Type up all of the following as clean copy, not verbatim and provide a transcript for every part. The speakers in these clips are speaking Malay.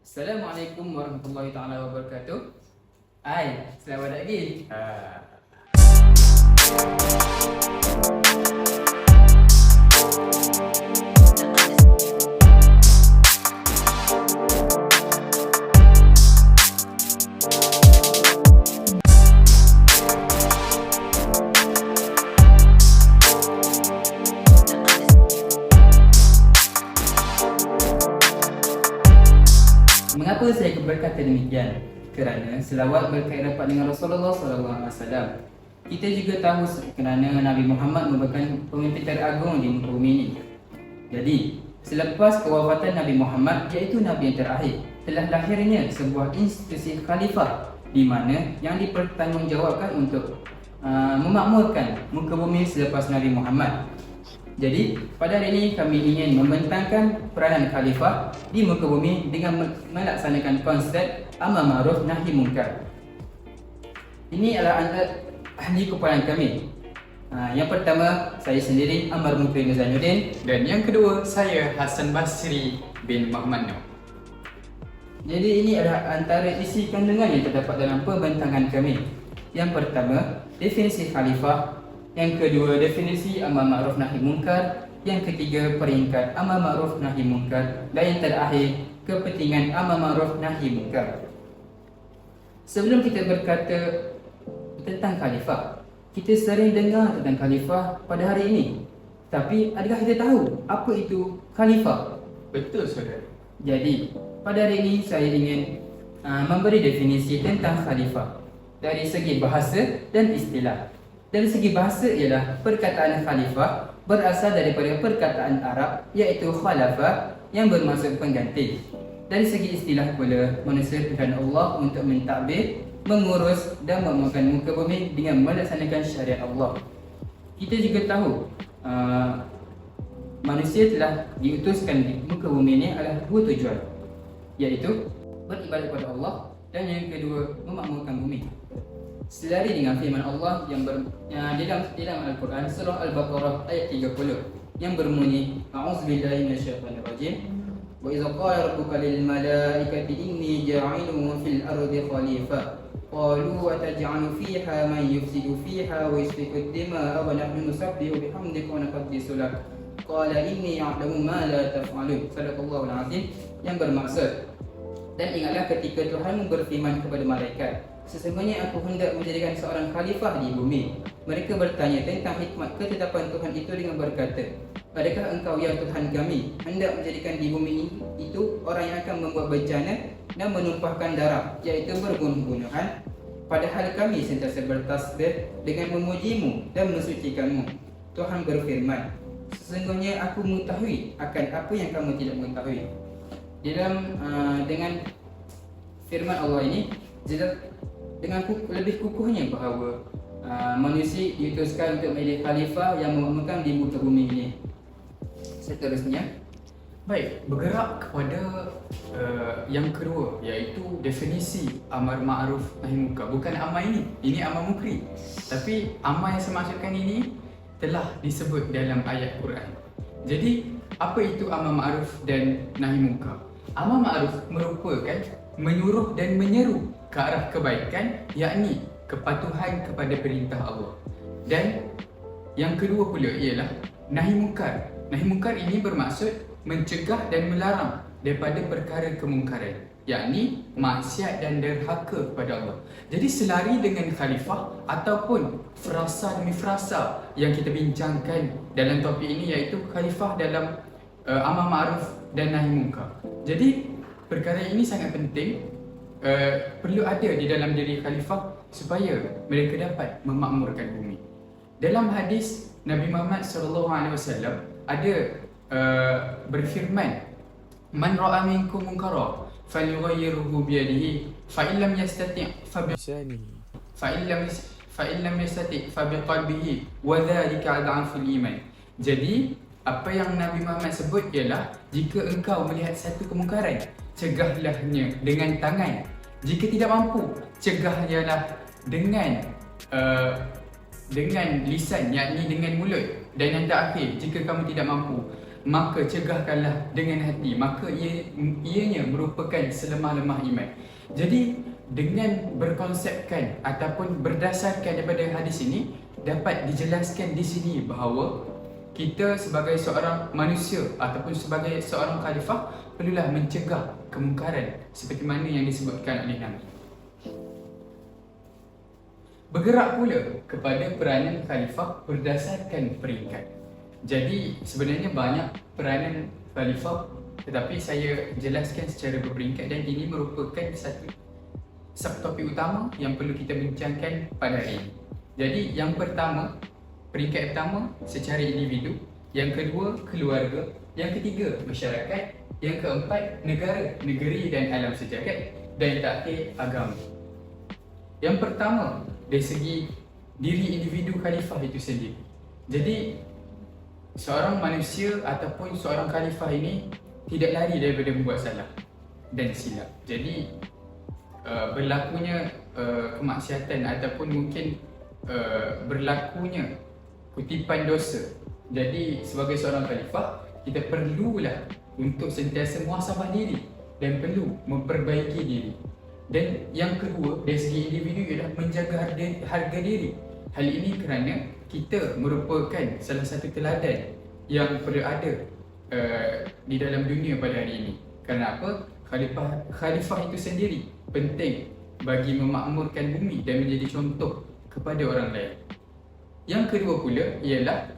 Assalamualaikum warahmatullahi taala wabarakatuh. Hai, selamat pagi. Mengapa saya berkata demikian? Kerana selawat berkait rapat dengan Rasulullah SAW. Kita juga tahu kerana Nabi Muhammad merupakan pemimpin teragung di muka bumi ini. Jadi, selepas kewafatan Nabi Muhammad, iaitu Nabi yang terakhir, telah lahirnya sebuah institusi khalifah di mana yang dipertanggungjawabkan untuk memakmurkan muka bumi selepas Nabi Muhammad. Jadi, pada hari ini kami ingin membentangkan peranan khalifah di muka bumi dengan melaksanakan konsep amar ma'ruf nahi munkar. Ini adalah antara ahli kumpulan kami. Yang pertama, saya sendiri Amar Mukrim Zainuddin. Dan yang kedua, saya Hasan Basri bin Muhammad Nur. Jadi ini adalah antara isi kandungan yang terdapat dalam pembentangan kami. Yang pertama, definisi khalifah. Yang kedua, definisi amar ma'ruf nahi munkar. Yang ketiga, peringkat amar ma'ruf nahi munkar. Dan yang terakhir, kepentingan amar ma'ruf nahi munkar. Sebelum kita berkata tentang khalifah, kita sering dengar tentang khalifah pada hari ini. Tapi adakah kita tahu apa itu khalifah? Betul, saudara. Jadi, pada hari ini saya ingin memberi definisi tentang khalifah dari segi bahasa dan istilah. Dari segi bahasa ialah perkataan khalifah berasal daripada perkataan Arab iaitu khalafa yang bermaksud pengganti. Dari segi istilah pula, manusia Tuhan Allah untuk mentadbir, mengurus dan memakmurkan muka bumi dengan melaksanakan syariat Allah. Kita juga tahu manusia telah diutuskan di muka bumi ini adalah dua tujuan, iaitu beribadat kepada Allah dan yang kedua memakmurkan bumi. Selari dengan firman Allah yang dalam Al-Quran surah Al-Baqarah ayat 30 yang berbunyi A'udzubillahi minasyaitonirrajim wa idza qala rabbuka lil malaikati inni ja'ilun fil ardi khalifah qalu ataj'alu fiha man yufsidu fiha wa yasfiku ad-dima'a wa nahnu nusabbihu bihamdika wa nuqaddisu lak qala inni a'lamu ma la taf'alun. Sadaqallahul azim, yang bermaksud, dan ingatlah ketika Tuhan berfirman kepada malaikat, sesungguhnya aku hendak menjadikan seorang khalifah di bumi. Mereka bertanya tentang hikmat ketetapan Tuhan itu dengan berkata, adakah engkau ya Tuhan kami hendak menjadikan di bumi itu orang yang akan membuat bencana dan menumpahkan darah, iaitu berbunuh-bunuhan? Padahal kami sentiasa bertasbih dengan memujimu dan mensucikanmu. Tuhan berfirman, sesungguhnya aku mengetahui akan apa yang kamu tidak mengetahui. Dengan firman Allah ini, dengan lebih kukuhnya bahawa manusia diutuskan untuk menjadi khalifah yang memakmurkan di muka bumi ini. Seterusnya, Baik, bergerak kepada yang kedua, iaitu definisi amar ma'ruf nahi munkar. Bukan amar ini amar mukri. Tapi amar yang saya maksudkan ini telah disebut dalam ayat Quran. Jadi, apa itu amar ma'ruf dan nahi munkar? Amar ma'ruf merupakan menyuruh dan menyeru ke arah kebaikan, yakni kepatuhan kepada perintah Allah. Dan yang kedua pula ialah nahi munkar. Nahi munkar ini bermaksud mencegah dan melarang daripada perkara kemungkaran, yakni maksiat dan derhaka kepada Allah. Jadi selari dengan khalifah ataupun frasa demi frasa yang kita bincangkan dalam topik ini, iaitu khalifah dalam amar ma'ruf dan nahi munkar. Jadi perkara ini sangat penting, perlu ada di dalam diri khalifah supaya mereka dapat memakmurkan bumi. Dalam hadis Nabi Muhammad SAW ada berfirman, man ra'a minkum munkara falyughayyirhu bi yadihi fa in lam yastati' fa bi lisanihi fa in lam yastati' fa bi qalbihi wa dhalika adhaful iman. Jadi apa yang Nabi Muhammad sebut ialah, jika engkau melihat satu kemungkaran, cegahlahnya dengan tangan. Jika tidak mampu, cegahlah dengan lisan, yakni dengan mulut. Dan yang terakhir, jika kamu tidak mampu, maka cegahkanlah dengan hati, maka ianya merupakan selemah-lemah iman. Jadi dengan berkonsepkan ataupun berdasarkan daripada hadis ini, dapat dijelaskan di sini bahawa kita sebagai seorang manusia ataupun sebagai seorang khalifah perlulah mencegah kemungkaran seperti mana yang disebutkan oleh Nabi. Bergerak pula kepada peranan khalifah berdasarkan peringkat. Jadi sebenarnya banyak peranan khalifah, tetapi saya jelaskan secara berperingkat dan ini merupakan satu subtopik utama yang perlu kita bincangkan pada hari ini. Jadi yang pertama, peringkat pertama secara individu, yang kedua keluarga, yang ketiga masyarakat, yang keempat negara, negeri dan alam sejagat, dan yang terakhir agama. Yang pertama dari segi diri individu khalifah itu sendiri. Jadi seorang manusia ataupun seorang khalifah ini tidak lari daripada membuat salah dan silap. Jadi berlakunya kemaksiatan ataupun mungkin berlakunya kutipan dosa. Jadi sebagai seorang khalifah, kita perlulah untuk sentiasa muhasabah diri dan perlu memperbaiki diri. Dan yang kedua dari segi individu ialah menjaga harga diri. Hal ini kerana kita merupakan salah satu teladan yang berada di dalam dunia pada hari ini. Kerana apa? Khalifah itu sendiri penting bagi memakmurkan bumi dan menjadi contoh kepada orang lain. Yang kedua pula ialah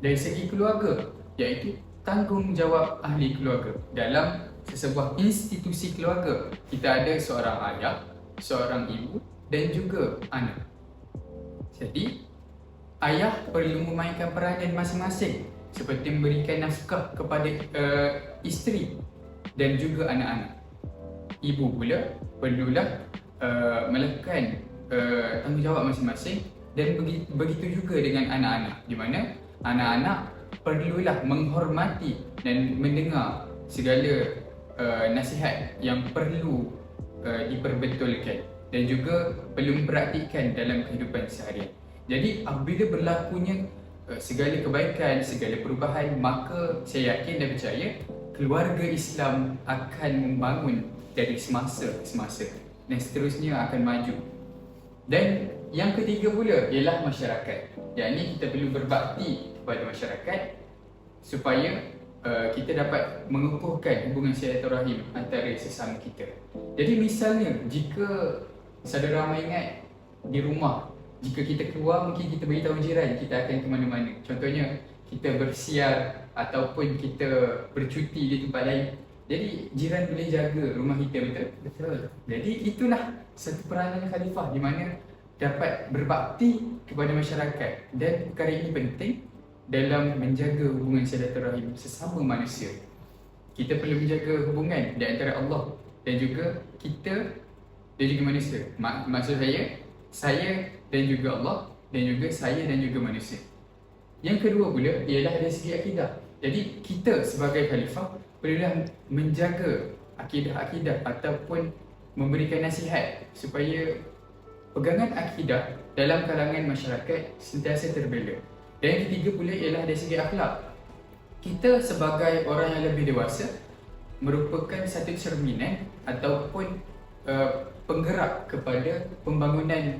dari segi keluarga, iaitu tanggungjawab ahli keluarga. Dalam sesebuah institusi keluarga, kita ada seorang ayah, seorang ibu dan juga anak. Jadi ayah perlu memainkan peranan masing-masing seperti memberikan nafkah kepada isteri dan juga anak-anak. Ibu pula perlulah melakukan tanggungjawab masing-masing dan begitu juga dengan anak-anak, di mana anak-anak perlulah menghormati dan mendengar segala nasihat yang perlu diperbetulkan dan juga perlu mempraktikkan dalam kehidupan seharian. Jadi apabila berlakunya segala kebaikan, segala perubahan, maka saya yakin dan percaya keluarga Islam akan membangun dari semasa ke semasa dan seterusnya akan maju. Dan yang ketiga pula ialah masyarakat. Yakni kita perlu berbakti kepada masyarakat supaya kita dapat mengukuhkan hubungan silaturahim antara sesama kita. Jadi misalnya jika saudara ramai ingat di rumah, jika kita keluar mungkin kita beritahu jiran kita akan ke mana-mana. Contohnya kita bersiar ataupun kita bercuti di tempat lain. Jadi jiran boleh jaga rumah kita, betul? Betul. Jadi itulah satu peranan khalifah di mana dapat berbakti kepada masyarakat, dan perkara ini penting dalam menjaga hubungan silaturahim sesama manusia. Kita perlu menjaga hubungan di antara Allah dan juga kita dan juga manusia. Maksud saya dan juga Allah dan juga saya dan juga manusia. Yang kedua pula ialah dari segi akidah. Jadi kita sebagai khalifah perlulah menjaga akidah-akidah ataupun memberikan nasihat supaya pegangan akidah dalam kalangan masyarakat sentiasa terbela. Dan yang ketiga pula ialah dari segi akhlak. Kita sebagai orang yang lebih dewasa merupakan satu cerminan ataupun penggerak kepada pembangunan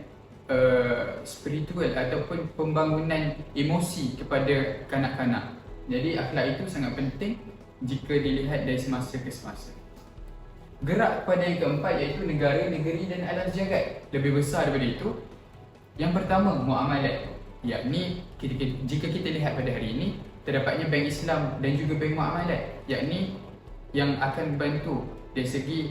spiritual ataupun pembangunan emosi kepada kanak-kanak. Jadi akhlak itu sangat penting jika dilihat dari semasa ke semasa. Gerak kepada yang keempat iaitu negara, negeri dan alam sejagat. Lebih besar daripada itu. Yang pertama, muamalat. Yakni jika kita lihat pada hari ini, terdapatnya Bank Islam dan juga Bank Muamalat, yakni yang akan membantu dari segi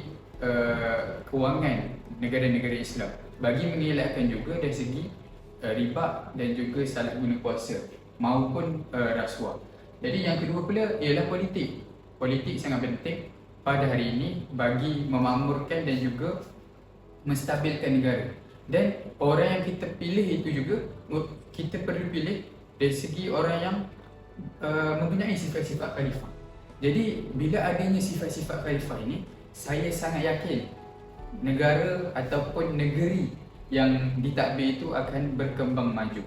kewangan negara-negara Islam, bagi mengelakkan juga dari segi riba dan juga salah guna kuasa maupun rasuah. Jadi yang kedua pula ialah politik. Politik sangat penting pada hari ini bagi memakmurkan dan juga menstabilkan negara. Dan orang yang kita pilih itu juga kita perlu pilih dari segi orang yang mempunyai sifat-sifat khalifah. Jadi bila adanya sifat-sifat khalifah ini, saya sangat yakin negara ataupun negeri yang ditadbir itu akan berkembang maju.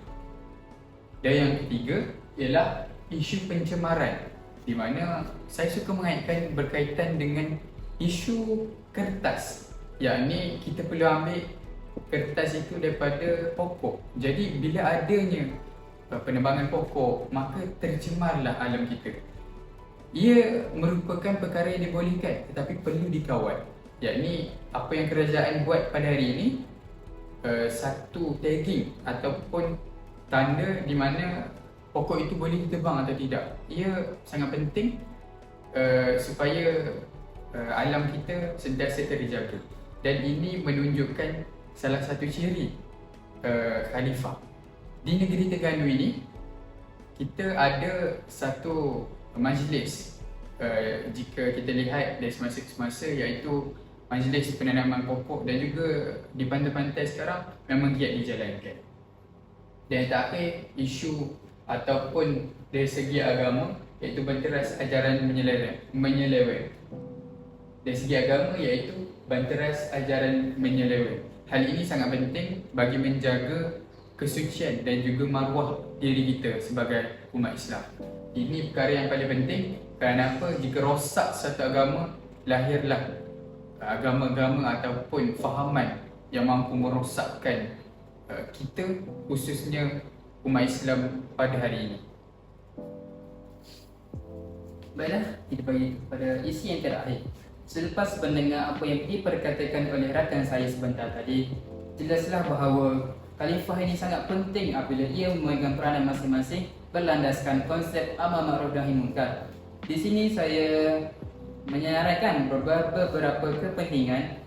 Dan yang ketiga ialah isu pencemaran di mana saya suka mengaitkan berkaitan dengan isu kertas. Yakni kita perlu ambil kertas itu daripada pokok. Jadi bila adanya penebangan pokok, maka tercemarlah alam kita. Ia merupakan perkara yang dibolehkan tetapi perlu dikawal. Yakni apa yang kerajaan buat pada hari ini, satu tagging ataupun tanda di mana pokok itu boleh ditebang atau tidak. Ia sangat penting supaya alam kita sentiasa terjaga. Dan ini menunjukkan salah satu ciri khalifah. Di negeri Terengganu ini, kita ada satu majlis, jika kita lihat dari semasa ke semasa, iaitu majlis penanaman pokok, dan juga di pantai-pantai sekarang memang giat dijalankan. Dan terakhir, isu ataupun dari segi agama, iaitu banteras ajaran menyeleweng. Dari segi agama iaitu banteras ajaran menyeleweng. Hal ini sangat penting bagi menjaga kesucian dan juga maruah diri kita sebagai umat Islam. Ini perkara yang paling penting. Kerana apa? Jika rosak satu agama, lahirlah agama-agama ataupun fahaman yang mampu merosakkan kita, khususnya umat Islam pada hari ini. Baiklah, kita pergi pada isi yang terakhir. Selepas mendengar apa yang diperkatakan oleh rakan saya sebentar tadi, jelaslah bahawa khalifah ini sangat penting apabila ia memegang peranan masing-masing berlandaskan konsep amar ma'ruf nahi munkar. Di sini saya menyarankan beberapa kepentingan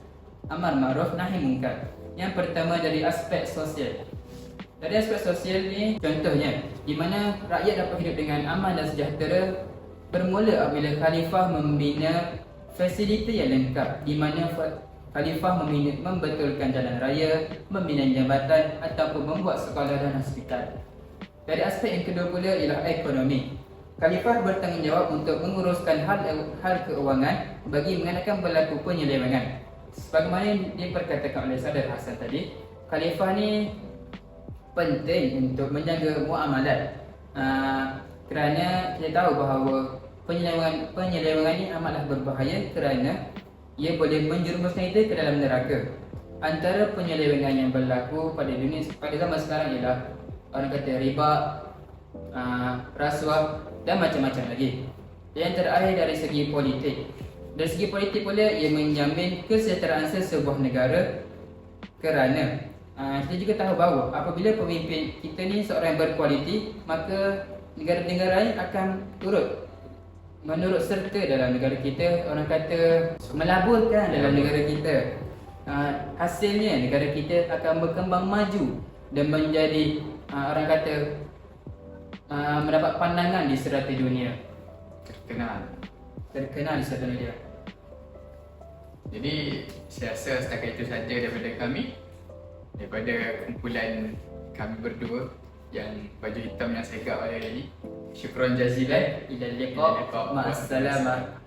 amar ma'ruf nahi munkar. Yang pertama dari aspek sosial. Dari aspek sosial ni, contohnya di mana rakyat dapat hidup dengan aman dan sejahtera bermula apabila khalifah membina fasiliti yang lengkap, di mana khalifah membetulkan jalan raya, membina jambatan ataupun membuat sekolah dan hospital. Dari aspek yang kedua pula ialah ekonomi. Khalifah bertanggungjawab untuk menguruskan hal keuangan bagi mengenakan berlaku penyelewengan. Sebagaimana yang diperkatakan oleh Saudara Hasan tadi, khalifah ni penting untuk menjaga muamalat. Kerana kita tahu bahawa penyelewengan ini amatlah berbahaya kerana ia boleh menjerumuskan kita ke dalam neraka. Antara penyelewengan yang berlaku pada dunia pada zaman sekarang ialah orang kata riba, rasuah dan macam-macam lagi. Yang terakhir dari segi politik. Dari segi politik pula ia menjamin kesejahteraan sesebuah negara kerana kita juga tahu bahawa apabila pemimpin kita ni seorang yang berkualiti, maka negara-negara lain akan menurut serta dalam negara kita, orang kata melaburkan dalam negara kita. Hasilnya negara kita akan berkembang maju dan menjadi orang kata mendapat pandangan di serata dunia, terkenal di serata dunia. Jadi saya rasa setakat itu saja daripada kami, daripada kumpulan kami berdua yang baju hitam yang segak pada hari ini. Syukran jazilan. Ila liqa. Ma'assalamah.